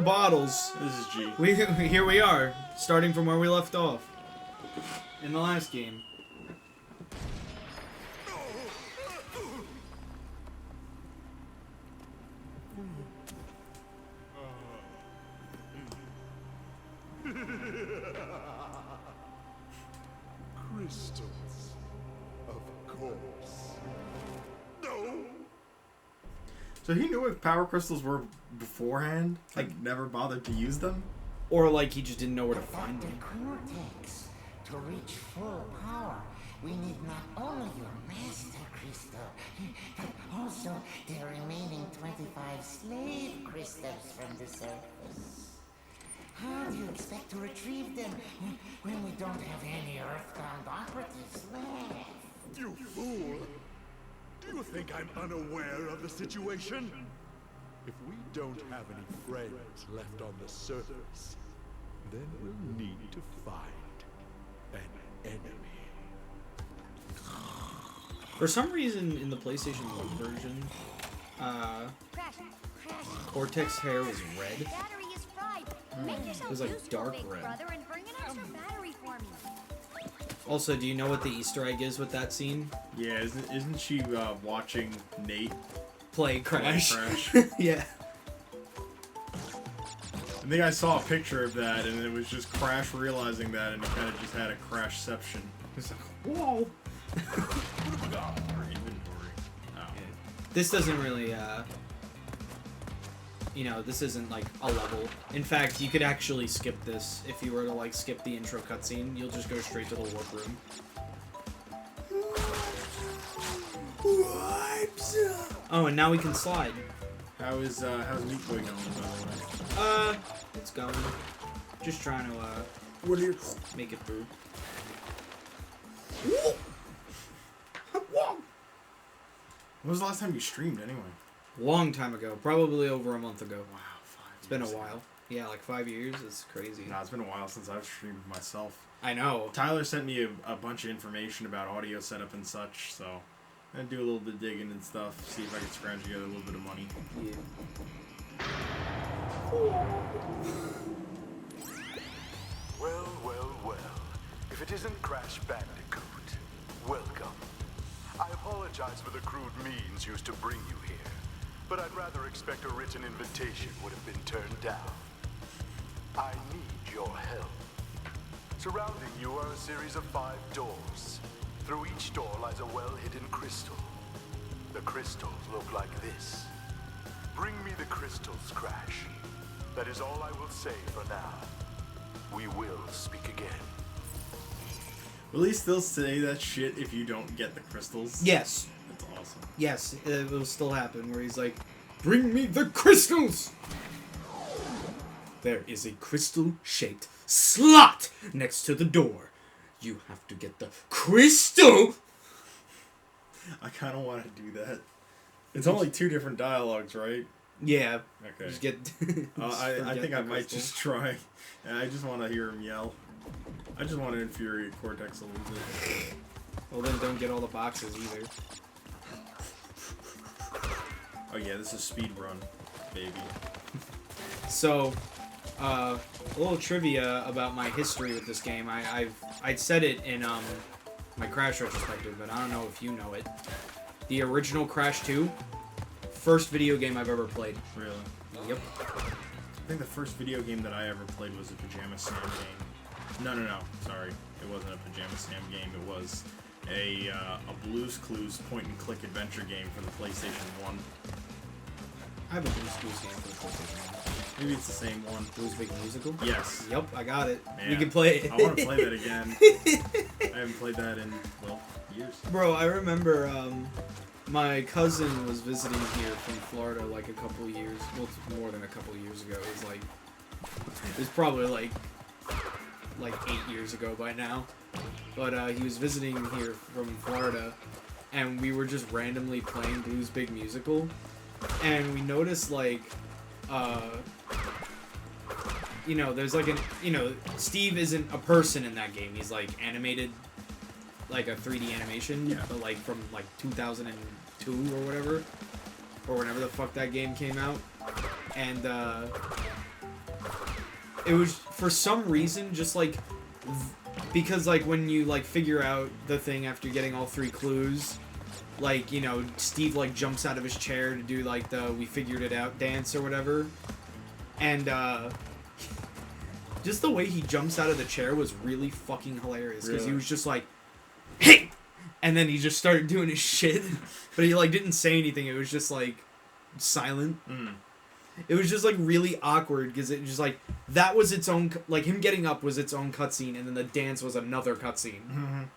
of bottles. This is G. Here we are, starting from where we left off in the last game. Crystals, of course. No. So he knew what power crystals were beforehand? Like, never bothered to use them? Or like he just didn't know where to find them. Cortex. To reach full power, we need not only your master crystal, but also the remaining 25 slave crystals from the surface. How do you expect to retrieve them when we don't have any Earthbound operatives left? You fool! Do you think I'm unaware of the situation? If we don't have any friends left on the surface, then we'll need to find an enemy. For some reason, in the PlayStation 1 version, Cortex hair was red. Battery is fried. Make yourself It was like useful, dark big red. brother, and bring an extra battery for me. Also, do you know what the Easter egg is with that scene? Yeah, isn't she watching Nate Play Crash. Crash? Yeah. I think I saw a picture of that, and it was just Crash realizing that, and he kind of just had a Crashception. It's like, whoa! Our inventory. Oh. This doesn't really, you know, this isn't like a level. In fact, you could actually skip this if you were to like skip the intro cutscene. You'll just go straight to the warp room. Oh, and now we can slide. How's Meat Boy going, by the way? It's going. Just trying to, What are you... make it through. When was the last time you streamed, anyway? Long time ago. Probably over a month ago. Wow, 5 It's been a years. while. Yeah, like 5 years. It's crazy. Nah, it's been a while since I've streamed myself. I know. Tyler sent me a bunch of information about audio setup and such, so I'm gonna do a little bit of digging and stuff, see if I can scrounge together a little bit of money. Yeah. Well, well, well. If it isn't Crash Bandicoot, welcome. I apologize for the crude means used to bring you here, but I'd rather expect a written invitation would have been turned down. I need your help. Surrounding you are a series of 5 doors. Through each door lies a well-hidden crystal. The crystals look like this. Bring me the crystals, Crash. That is all I will say for now. We will speak again. Will he still say that shit if you don't get the crystals? Yes. That's awesome. Yes, it will still happen where he's like, bring me the crystals! There is a crystal-shaped slot next to the door. You have to get the crystal! I kind of want to do that. It's only 2 different dialogues, right? Yeah. Okay. Just get... I think I might just try. I just want to hear him yell. I just want to infuriate Cortex a little bit. Well, then don't get all the boxes either. Oh yeah, this is speedrun, baby. So, a little trivia about my history with this game. I'd said it in my Crash retrospective, but I don't know if you know it. The original Crash 2, first video game I've ever played. Really? Yep. I think the first video game that I ever played was a Pajama Sam game. No. Sorry, it wasn't a Pajama Sam game. It was a Blue's Clues point-and-click adventure game for the PlayStation 1. I have a Blue's Clues game for the PlayStation 1. Maybe it's the same one. Blue's Big Musical? Yes. Yep, I got it. Man, We can play it. I want to play that again. I haven't played that in, well, years. Bro, I remember my cousin was visiting here from Florida like a couple years, well, more than a couple years ago. It was probably like 8 years ago by now. But he was visiting here from Florida, and we were just randomly playing Blue's Big Musical, and we noticed like, you know, there's like Steve isn't a person in that game. He's like animated, like a 3D animation, Yeah. but like from like 2002 or whatever, or whenever the fuck that game came out, and it was for some reason just like because like when you like figure out the thing after getting all 3 clues, like, you know, Steve like jumps out of his chair to do like the "we figured it out" dance or whatever, and just the way he jumps out of the chair was really fucking hilarious because he was just like, "Hey!" and then he just started doing his shit, but he like didn't say anything. It was just like silent. It was just like really awkward because it just like that was its own, like him getting up was its own cutscene, and then the dance was another cutscene.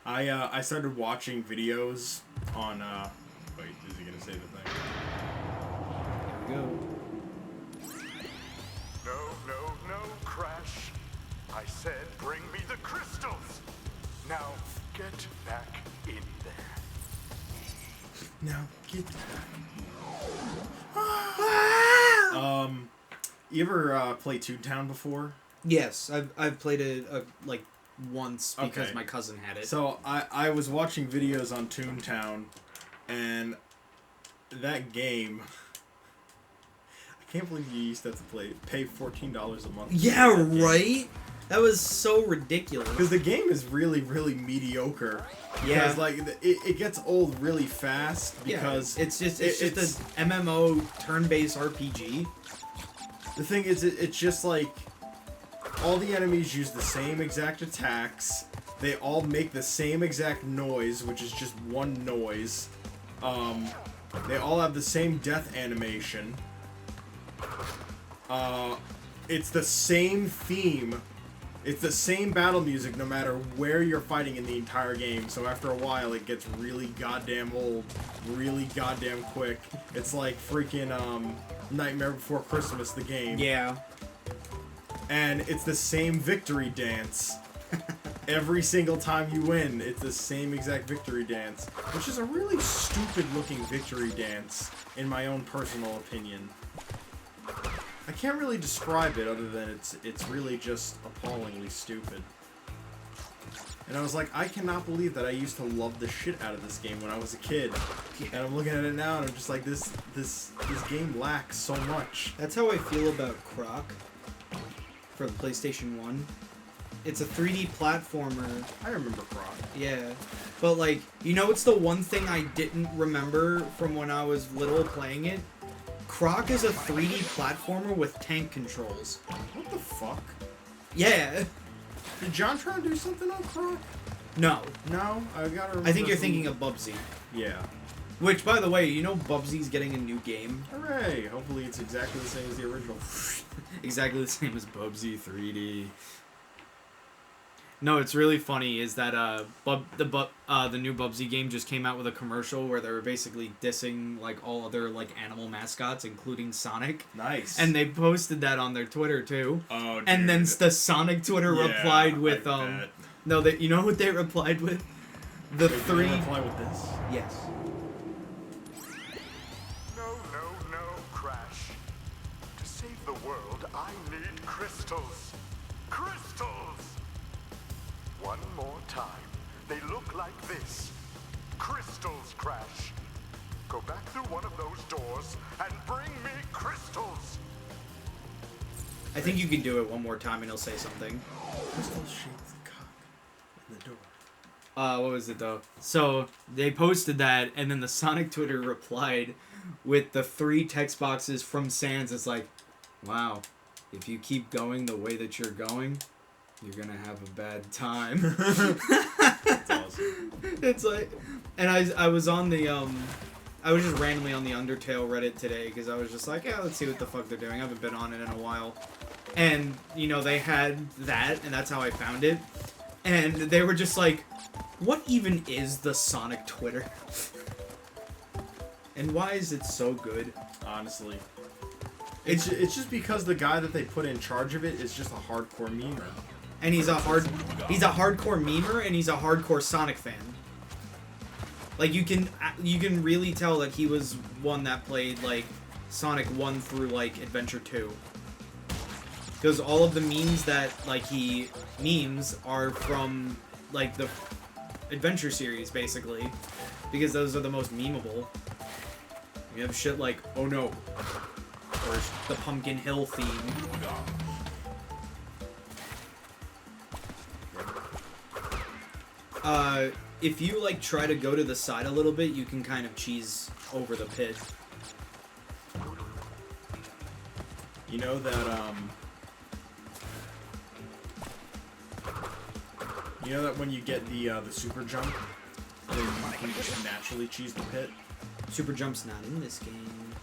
I started watching videos on wait, is he gonna say the thing? There we go. No, Crash. I said bring me the crystals. Now get back in there. Now get back. You ever play Toontown before? Yes, I've played it like once because Okay. my cousin had it. So I was watching videos on Toontown, and that game. I can't believe you used to have to pay $14 a month. Yeah, right? That was so ridiculous. Because the game is really, really mediocre. Yeah. Because like it gets old really fast because it's just an MMO turn-based RPG. the thing is it's just like all the enemies use the same exact attacks. They all make the same exact noise, which is just one noise. They all have the same death animation. It's the same theme. It's the same battle music no matter where you're fighting in the entire game, so after a while it gets really goddamn old, really goddamn quick. It's like freaking Nightmare Before Christmas, the game. Yeah. And it's the same victory dance. Every single time you win, it's the same exact victory dance, which is a really stupid looking victory dance, in my own personal opinion. I can't really describe it other than it's really just appallingly stupid. And I was like, I cannot believe that I used to love the shit out of this game when I was a kid. And I'm looking at it now and I'm just like, this game lacks so much. That's how I feel about Croc for the PlayStation 1. It's a 3D platformer. I remember Croc. Yeah. But like, you know what's the one thing I didn't remember from when I was little playing it? Croc is a 3D platformer with tank controls. What the fuck? Yeah. Did JonTron do something on Croc? No. No? I gotta remember. I think you're thinking of Bubsy. Yeah. Which, by the way, you know Bubsy's getting a new game? Hooray! Hopefully it's exactly the same as the original. Exactly the same as Bubsy 3D. No, it's really funny is that the new Bubsy game just came out with a commercial where they were basically dissing like all other like animal mascots, including Sonic. Nice. And they posted that on their Twitter too. Oh, dude. And then the Sonic Twitter replied with I bet. no, that you know what they replied with? The Wait, three. Did they reply with this? Yes. No, Crash. To save the world, I need crystals. Crystals! One more time. They look like this. Crystals, Crash. Go back through one of those doors and bring me crystals. I think you can do it one more time and he'll say something. Crystal shaped cock in the door. What was it though? So they posted that, and then the Sonic Twitter replied with the 3 text boxes from Sans. It's like, wow, if you keep going the way that you're going, you're gonna have a bad time. That's awesome. It's like, and I was on the I was just randomly on the Undertale Reddit today because I was just like, yeah, let's see what the fuck they're doing. I haven't been on it in a while, and you know they had that, and that's how I found it, and they were just like, what even is the Sonic Twitter, and why is it so good? Honestly. It's just because the guy that they put in charge of it is just a hardcore memer. And he's a hardcore memer, and he's a hardcore Sonic fan. Like you can really tell that he was one that played like Sonic 1 through like Adventure 2. Because all of the memes that like he memes are from like the Adventure series basically, because those are the most memeable. You have shit like, oh no, or the Pumpkin Hill theme. If you, like, try to go to the side a little bit, you can kind of cheese over the pit. You know that, you know that when you get the super jump, then you can just naturally cheese the pit? Super jump's not in this game.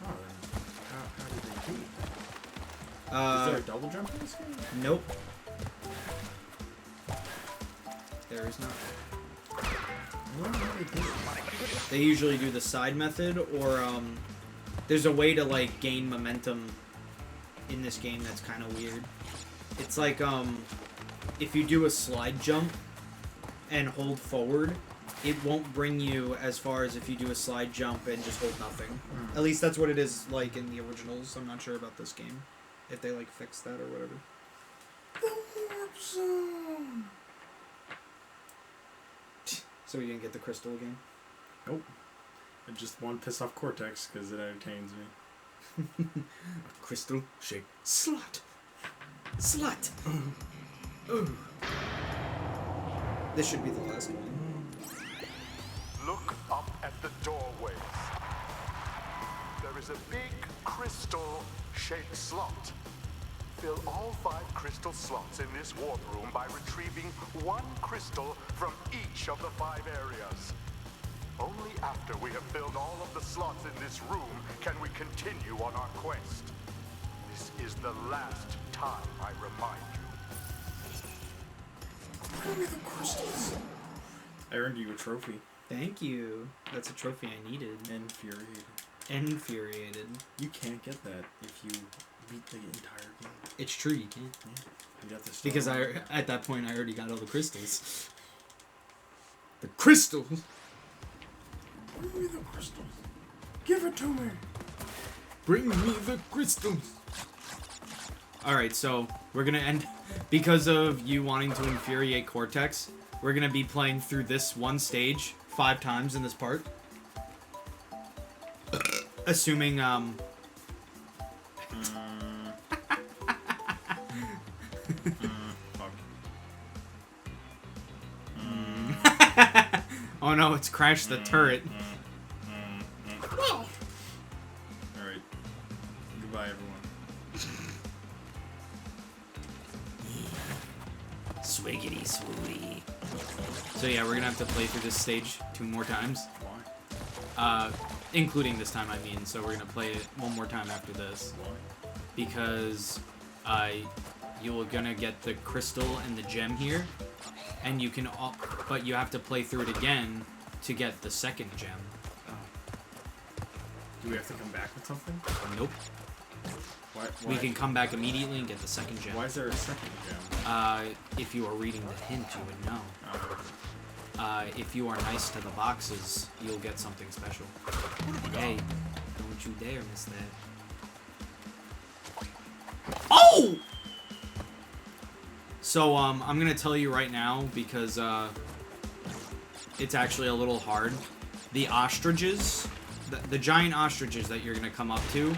Oh, then how did they do that? Is there a double jump in this game? Nope. There is not. I wonder how they did it. They usually do the side method, or, there's a way to, like, gain momentum in this game that's kind of weird. It's like, if you do a slide jump and hold forward, it won't bring you as far as if you do a slide jump and just hold nothing. At least that's what it is like in the originals. I'm not sure about this game. If they, like, fix that or whatever. The warp zone! So you didn't get the crystal again? Nope. I just want to piss off Cortex because it entertains me. Crystal shaped slut. Slut. Ooh. This should be the last one. Look up at the doorways. There is a big crystal-shaped slot. Fill all 5 crystal slots in this warp room by retrieving 1 crystal from each of the 5 areas. Only after we have filled all of the slots in this room can we continue on our quest. This is the last time I remind you. Bring me the crystals. I earned you a trophy. Thank you. That's a trophy I needed. Infuriated. Infuriated. You can't get that if you beat the entire game. It's true, you can't. Yeah. You have to start Because over. at that point I already got all the crystals. The crystals! Bring me the crystals. Give it to me. Bring me the crystals! Alright, so we're gonna end... Because of you wanting to infuriate Cortex, we're gonna be playing through this one stage 5 times in this part. Assuming, Fuck. Oh no, it's Crash the turret. Alright. Goodbye, everyone. Swiggity swooty. So yeah, we're gonna have to play through this stage 2 more times. Why? Including this time, I mean. So we're gonna play it 1 more time after this. Why? Because you're gonna get the crystal and the gem here, and you can but you have to play through it again to get the second gem. Do we have to come back with something? Nope. Why? We can come back immediately and get the second gem. Why is there a second gem? If you are reading the hint, you would know. If you are nice to the boxes, you'll get something special. Hey, don't you dare miss that. Oh! So, I'm gonna tell you right now, because, it's actually a little hard. The ostriches, the giant ostriches that you're gonna come up to,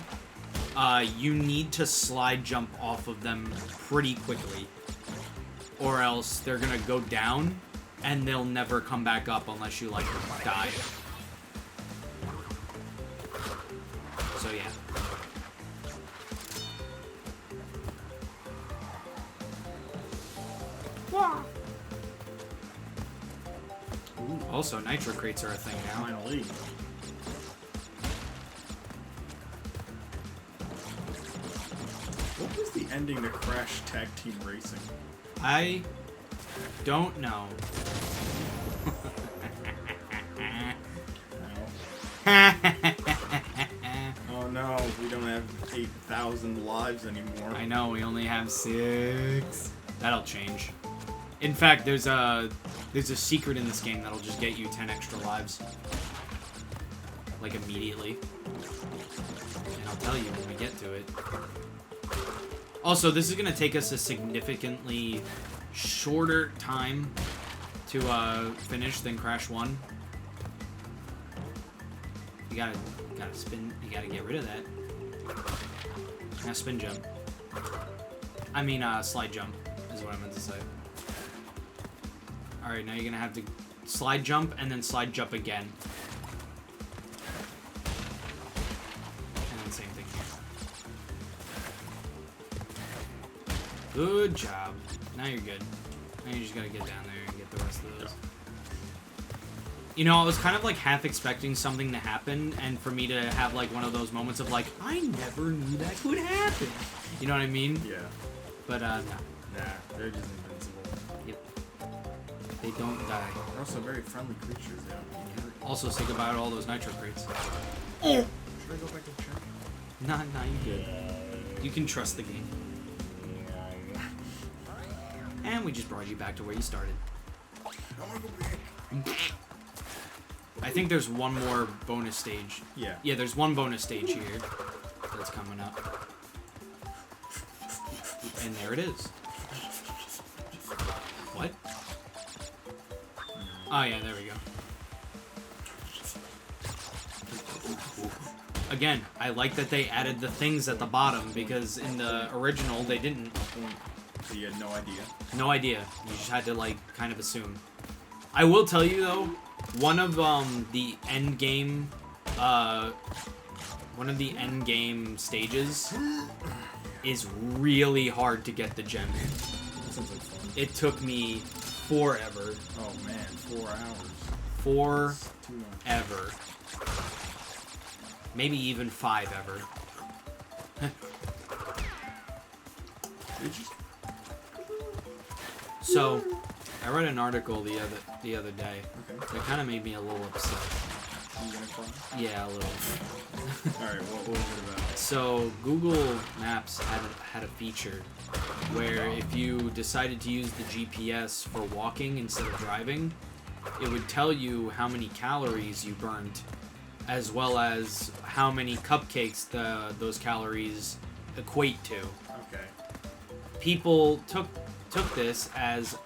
you need to slide jump off of them pretty quickly. Or else they're gonna go down, and they'll never come back up unless you, like, die. So, yeah. Ooh, also, nitro crates are a thing now. Finally. What was the ending to Crash Tag Team Racing? I don't know. Oh no, we don't have 8,000 lives anymore. I know, we only have 6. That'll change. In fact, there's a secret in this game that'll just get you 10 extra lives. Like, immediately. And I'll tell you when we get to it. Also, this is going to take us a significantly shorter time to finish than Crash 1. You gotta spin, you gotta get rid of that. Now spin jump. I mean, slide jump is what I meant to say. Alright, now you're gonna have to slide jump and then slide jump again. And then same thing here. Good job. Now you're good. Now you just gotta get down there and get the rest of those. You know, I was kind of like half expecting something to happen and for me to have like one of those moments of like, I never knew that could happen. You know what I mean? Yeah. But, no. Nah, they're just invincible. Yep. They don't die. They're also very friendly creatures, they don't get hurt. Also, say goodbye to all those nitro crates. Should I go back and check? Nah, you good. You can trust the game. And we just brought you back to where you started. I wanna go back. I think there's one more bonus stage. Yeah. Yeah, there's one bonus stage here that's coming up. And there it is. What? Oh yeah, there we go. Again, I like that they added the things at the bottom because in the original they didn't. So you had no idea? No idea. You just had to like kind of assume. I will tell you though, one of the end game stages is really hard to get the gem in. That sounds like fun. It took me forever. Oh man, 4 hours. Too much. Forever. Maybe even 5 ever. So, I read an article the other day Okay. that kind of made me a little upset. I'm gonna cry. Yeah, a little. Alright, what was it about? So Google Maps had a feature where if you decided to use the GPS for walking instead of driving, it would tell you how many calories you burnt, as well as how many cupcakes those calories equate to. Okay. People took this as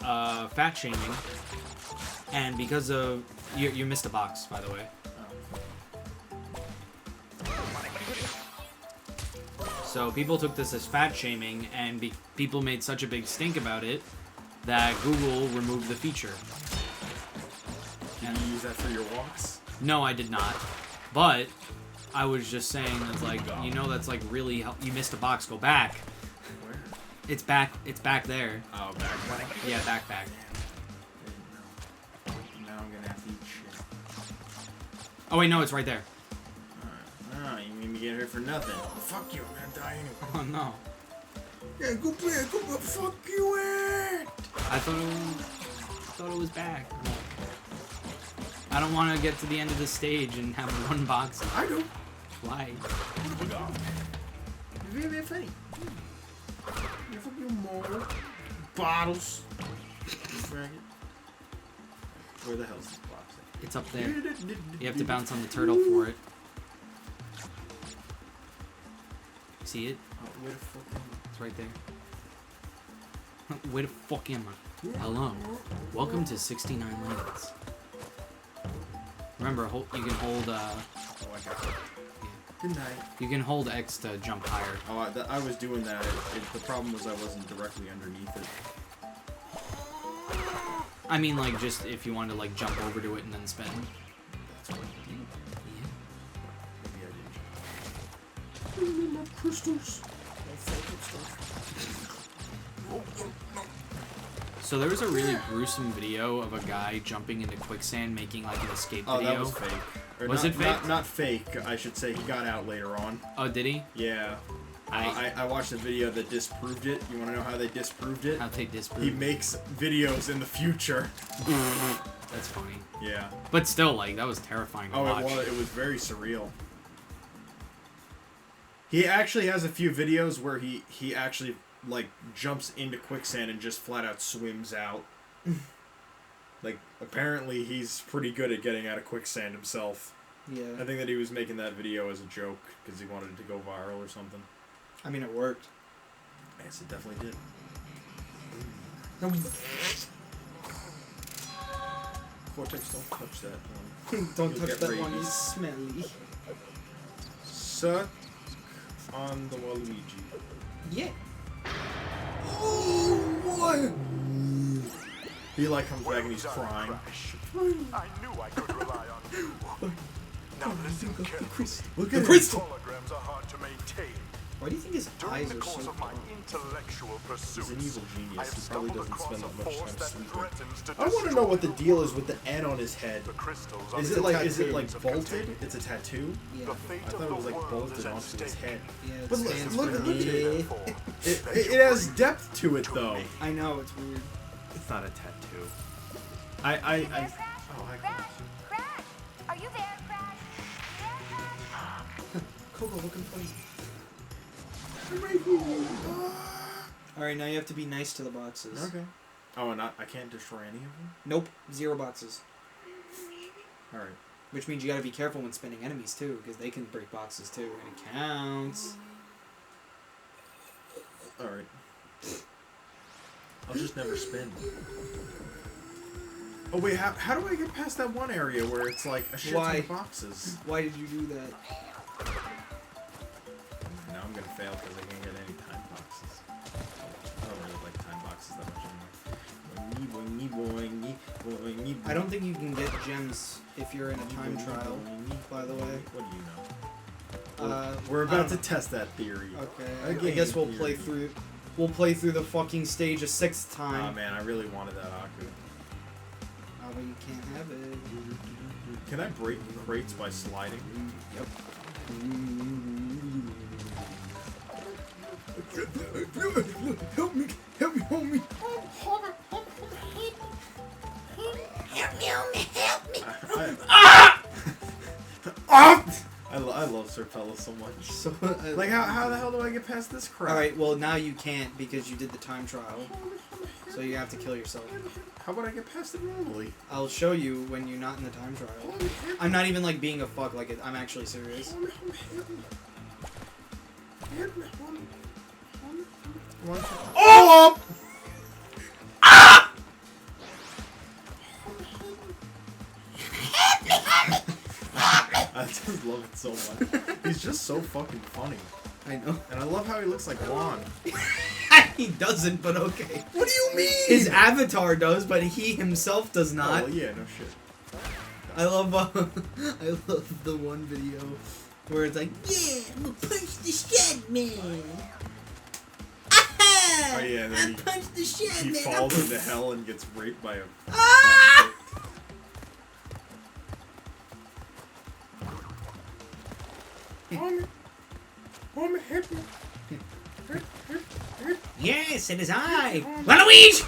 fat shaming, and because of you missed a box, by the way. So people took this as fat shaming, and people made such a big stink about it that Google removed the feature. Did you use that for your walks? No, I did not. But I was just saying, it's like, you know, that's like really you missed a box. Go back. Where? It's back there. Oh, back. Yeah, back. I didn't know. Now I'm gonna have to eat shit. Oh wait, no, it's right there. Alright. You made me get here for nothing. Fuck you, I'm gonna die anyway. Oh no. Yeah, go back, fuck you, at. I thought it was back. I don't want to get to the end of the stage and have one box. I do. Why? Very, very funny. You fuck you more bottles. Faggot. Where the hell's this box at? It's up there. You have to bounce on the turtle for it. See it? Oh, where the fuck am It's right there. Where the fuck am I? Hello. Welcome to 69 Lanes. Remember, you can hold. Oh, I got it. Good night. You can hold X to jump higher. Oh, I was doing that. The problem was I wasn't directly underneath it. I mean, like, just if you wanted to, like, jump over to it and then spin. That's what I did. Yeah. Maybe I didn't. Give me my crystals. So there was a really gruesome video of a guy jumping into quicksand, making, like, an escape video. Oh, that was fake. Or Was not, it fake? Not fake, I should say. He got out later on. Oh, did he? Yeah. I watched a video that disproved it. You want to know how they disproved it? How'd they disprove? He makes videos in the future. That's funny. Yeah. But still, like, that was terrifying to watch. It was very surreal. He actually has a few videos where he actually, like, jumps into quicksand and just flat out swims out. Like, apparently he's pretty good at getting out of quicksand himself. Yeah. I think that he was making that video as a joke because he wanted it to go viral or something. I mean, it worked. Yes, it definitely did. Cortex, don't touch that one. Don't You'll touch get that rabies. one, it's smelly. Suck on the Waluigi. Yeah. Oh, what? He like comes back and Well he's done, crying. Crash. I knew I could rely on you. Now listen carefully. Look at crystal. Holograms are hard to maintain. Why do you think his During eyes the are course so of my cold? intellectual pursuits, He's an evil I genius. have He probably stumbled doesn't across spend a that much force time that sleeping. threatens to I want to destroy know what the the deal is world. with the N on his head. The crystals are Is the it like tattoos of bolted? containment. It's a tattoo? Yeah. The fate I of thought it the was like world bolted is at onto his stake. head. Yeah, it But stands look for at the- Therefore, that It you has bring depth to it to though. me. I know, it's weird. It's not a tattoo. There, I Crash? oh, hi, Crash? Crash? Are you there, Crash? Are you there, Crash? Coco looking funny. Alright, now you have to be nice to the boxes. Okay. Oh, and I can't destroy any of them? Nope, 0 boxes. Alright. Which means you gotta be careful when spinning enemies too, because they can break boxes too, and it counts. Alright. I'll just never spin. Oh wait, how do I get past that one area where it's like a shit ton Why? of boxes? Why did you do that? Now I'm gonna fail because I can't get any time boxes. I don't really like time boxes that much anymore. I don't think you can get gems if you're in a time trial, by the way. What do you know? We're I about don't to test that theory. Okay, A I game guess we'll theory. play through. We'll play through the fucking stage a 6th Oh time. man, I really wanted that Aku. Oh, but you can't have it. Can I break crates by sliding? Yep. Help me, homie. Help me. I love Sir Pella so much. So, Like, how the hell do I get past this crap? Alright, well, now you can't because you did the time trial. So you have to kill yourself. How about I get past it normally? I'll show you when you're not in the time trial. I'm not even, like, being a fuck. Like, I'm actually serious. Oh! I just love it so much. He's just so fucking funny. I know. And I love how he looks like Juan. He doesn't, but okay. What do you mean? His avatar does, but he himself does Oh, not. well, yeah, no shit. I love the one video where it's like, yeah, I'm gonna punch the shed man. Oh yeah, and then punched the shed he man. falls into hell and gets raped by a... Ah! Homie, hit me. Yes, it is I, Waluigi.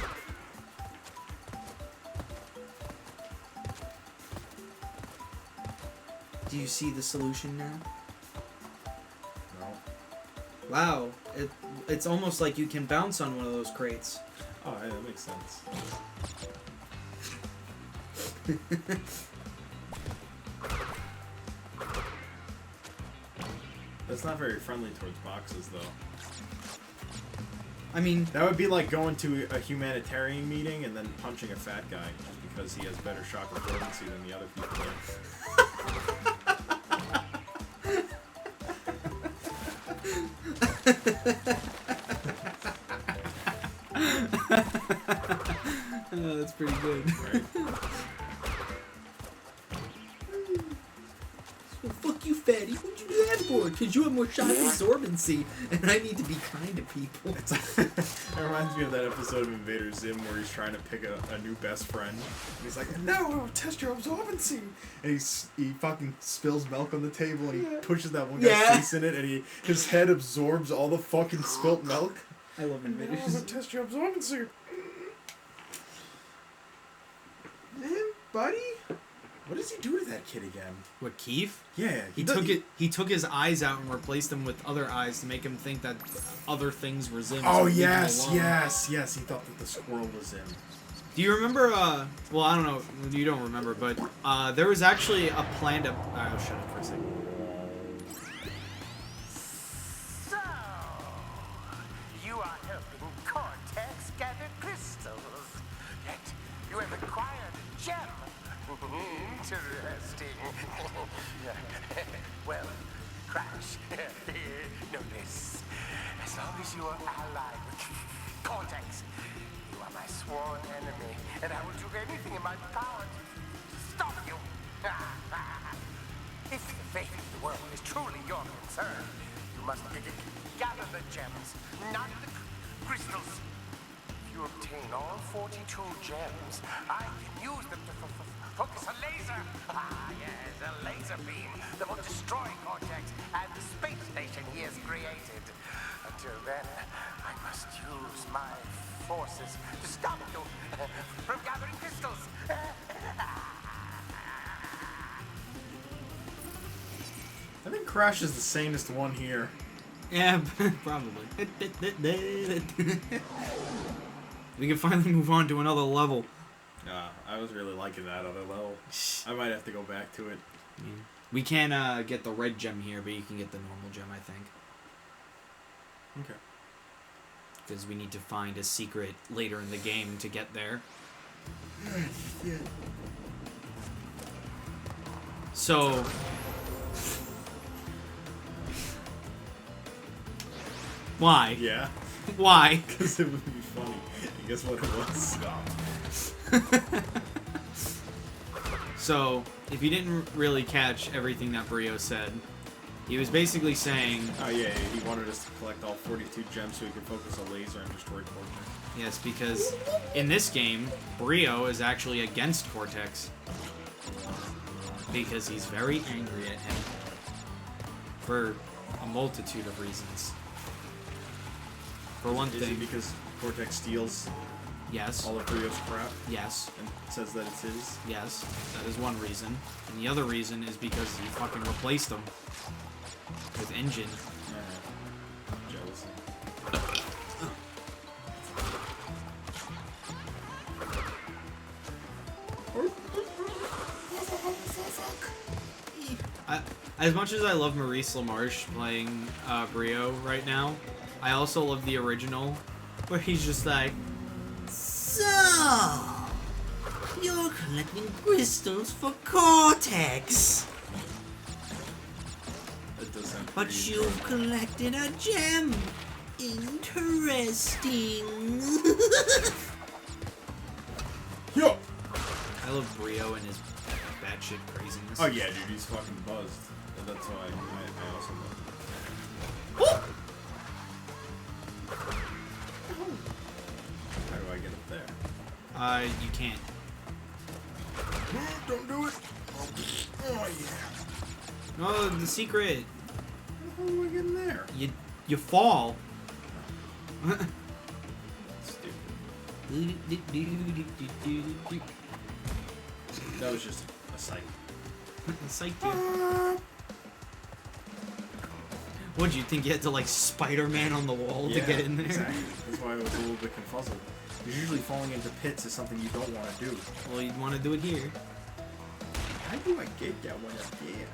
Do you see the solution now? No. Wow, it's almost like you can bounce on one of those crates. Oh, yeah, that makes sense. That's not very friendly towards boxes, though. I mean, That would be like going to a humanitarian meeting and then punching a fat guy just because he has better shock absorbency than the other people there. oh, that's pretty good. Right? Well, fuck you, fatty. What'd you do that for? Because you have more shock absorbency, and I need to be kind to people. It reminds me of that episode of Invader Zim where he's trying to pick a new best friend. And he's like, no, I'll test your absorbency. And he fucking spills milk on the table and he pushes that one guy's Yeah. face in it and his head absorbs all the fucking spilt milk. I love No, I'm invaders. gonna test your absorbency. Man, buddy? What does he do to that kid again? What, Keith? Yeah, He took his eyes out and replaced them with other eyes to make him think that other things were Zim. Oh so he yes, leave him alone. yes. He thought that the squirrel was him. Do you remember? Well, I don't know. You don't remember, but there was actually a plan to. I'll shut up for a second. So, you are helping Cortex gather crystals. Yet, you have acquired a gem. Interesting. Well, Crash, know this. As long as you are allied with Cortex, you are my sworn enemy, and I will do anything in my power to stop you. If the fate of the world is truly your concern, you must gather the gems, not the crystals. If you obtain all 42 gems, I can use them to focus a laser. Ah, yes, a laser beam that will destroy Cortex and the space station he has created. Until then, I must use my forces to stop you from gathering crystals. I think Crash is the sanest one here. Yeah, probably. We can finally move on to another level. I was really liking that other level. I might have to go back to it. Yeah. We can't get the red gem here, but you can get the normal gem, I think. Okay. Because we need to find a secret later in the game to get there. So... Why? Yeah. Why? Because it would be funny. And guess what it was? So, if you didn't really catch everything that Brio said, he was basically saying... Oh yeah, he wanted us to collect all 42 gems so he could focus a laser and destroy Cortex. Yes, because in this game, Brio is actually against Cortex. Because he's very angry at him. For a multitude of reasons. For one Is thing... it because Cortex steals Yes. all of Brio's crap Yes. and says that it's his? Yes. That is one reason. And the other reason is because he fucking replaced him. With Engine. Jealousy. As much as I love Maurice LaMarche playing Brio right now, I also love the original, where he's just like, So, you're collecting crystals for Cortex, That does sound but pretty you've collected a gem. Interesting. Yo! I love Brio and his batshit craziness. Oh yeah, dude, he's fucking buzzed. And that's why I also love him. How do I get up there? You can't. Don't do it! Oh yeah. Oh, the secret. How do I get in there? You fall. Stupid. That was just a sight. Psych you. What'd you think you had to like Spider-Man on the wall to get in there? Exactly. That's why I was a little bit confuzzled. Because usually falling into pits is something you don't want to do. Well, you'd want to do it here. How do I get that one up there?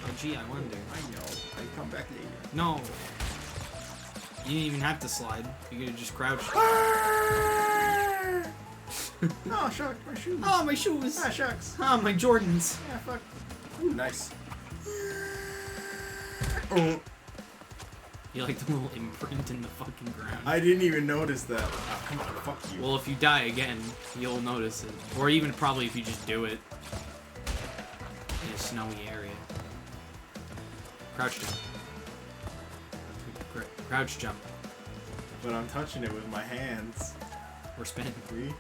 Oh, gee, I wonder. I know. I come back later. No. You didn't even have to slide. You could have just crouched. Oh, shucks, my shoes. Oh, my shoes. Ah, shucks. Oh, my Jordans. Yeah, fuck. Ooh, nice. Oh. You like the little imprint in the fucking ground. I didn't even notice that. Oh, come on, fuck you. Well, if you die again, you'll notice it. Or even probably if you just do it. In a snowy area. Crouch jump. Crouch jump. But I'm touching it with my hands. Or spin. See?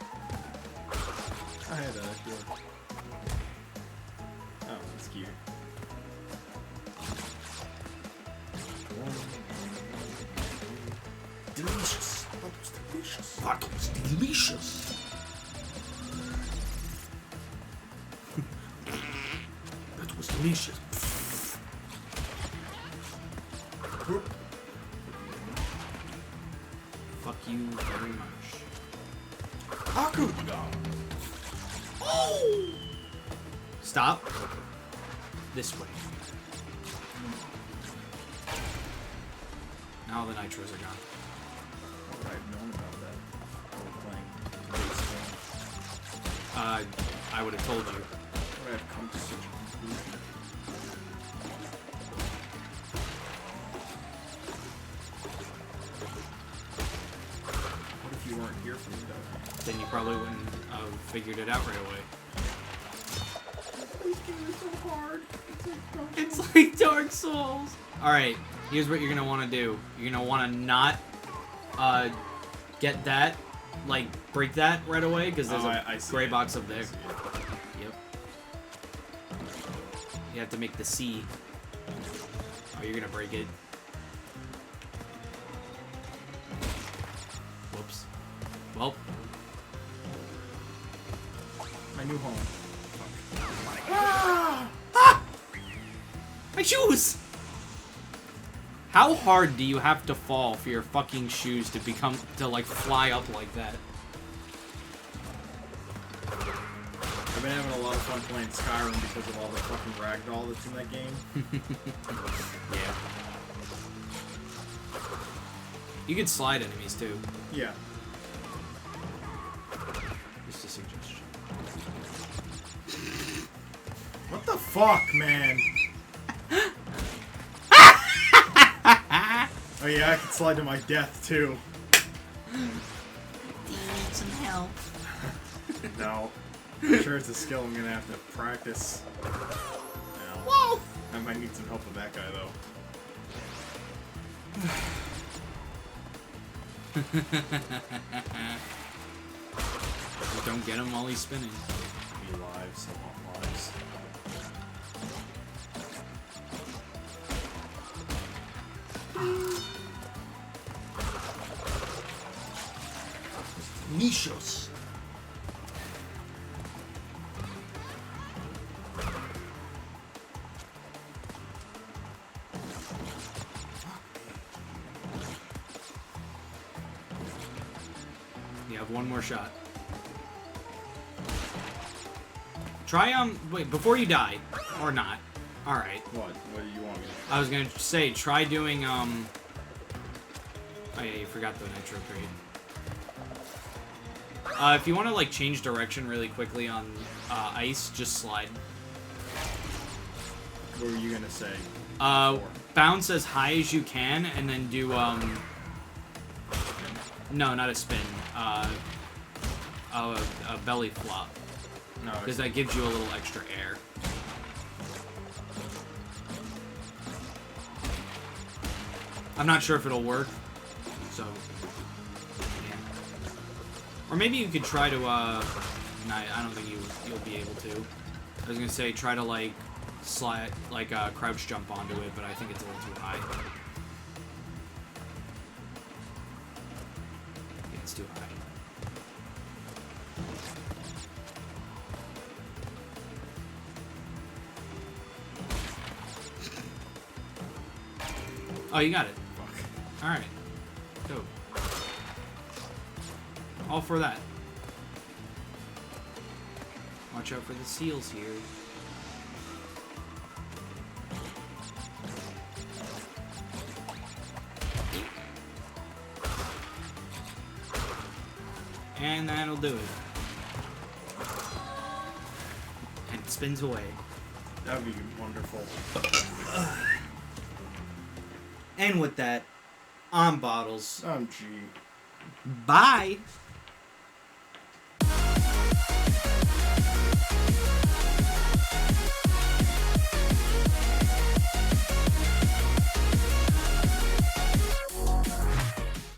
I had that idea. Oh, that's cute. Delicious. That was delicious. That was delicious. That was delicious. Fuck you very much. Akuga. Oh! Stop. This way. Now the nitros are gone. What would I have known about that? While playing baseball. I would have told you. How would I have come to such a conclusion? What if you weren't here for me, though? then you probably wouldn't have figured it out right away. This game is so hard. It's like Dark Souls. Alright, here's what you're gonna want to do. You're gonna want to not get that, like, break that right away, because there's a gray box up there. Yep. You have to make the C. Oh, you're gonna break it. Whoops. Well. My new home. My shoes! How hard do you have to fall for your fucking shoes to like, fly up like that? I've been having a lot of fun playing Skyrim because of all the fucking ragdoll that's in that game. Yeah. You could slide enemies, too. Yeah. Just a suggestion. What the fuck, man? Oh yeah, I can slide to my death, too. Do you need some help? No. I'm sure it's a skill I'm gonna have to practice. No. Whoa! I might need some help with that guy, though. Don't get him while he's spinning. Be lives, I want lives. Nichos. You have one more shot. Try, wait, before you die. Or not. Alright. What? What do you want me to do? I was gonna say, try doing, oh yeah, you forgot the nitro crate. If you want to, like, change direction really quickly on, ice, just slide. What were you gonna say? Bounce as high as you can, and then do, no, not a spin. A belly flop. No, Because that gives you a little extra air. I'm not sure if it'll work, so, yeah. Or maybe you could try to, nah, I don't think you'll be able to. I was gonna say, try to, like, slide, like, crouch jump onto it, but I think it's a little too high. Yeah, it's too high. Oh, you got it. fuck. Alright. Go. All for that. Watch out for the seals here. And that'll do it. And it spins away. That would be wonderful. And with that, I'm Bottles. I'm G. Bye!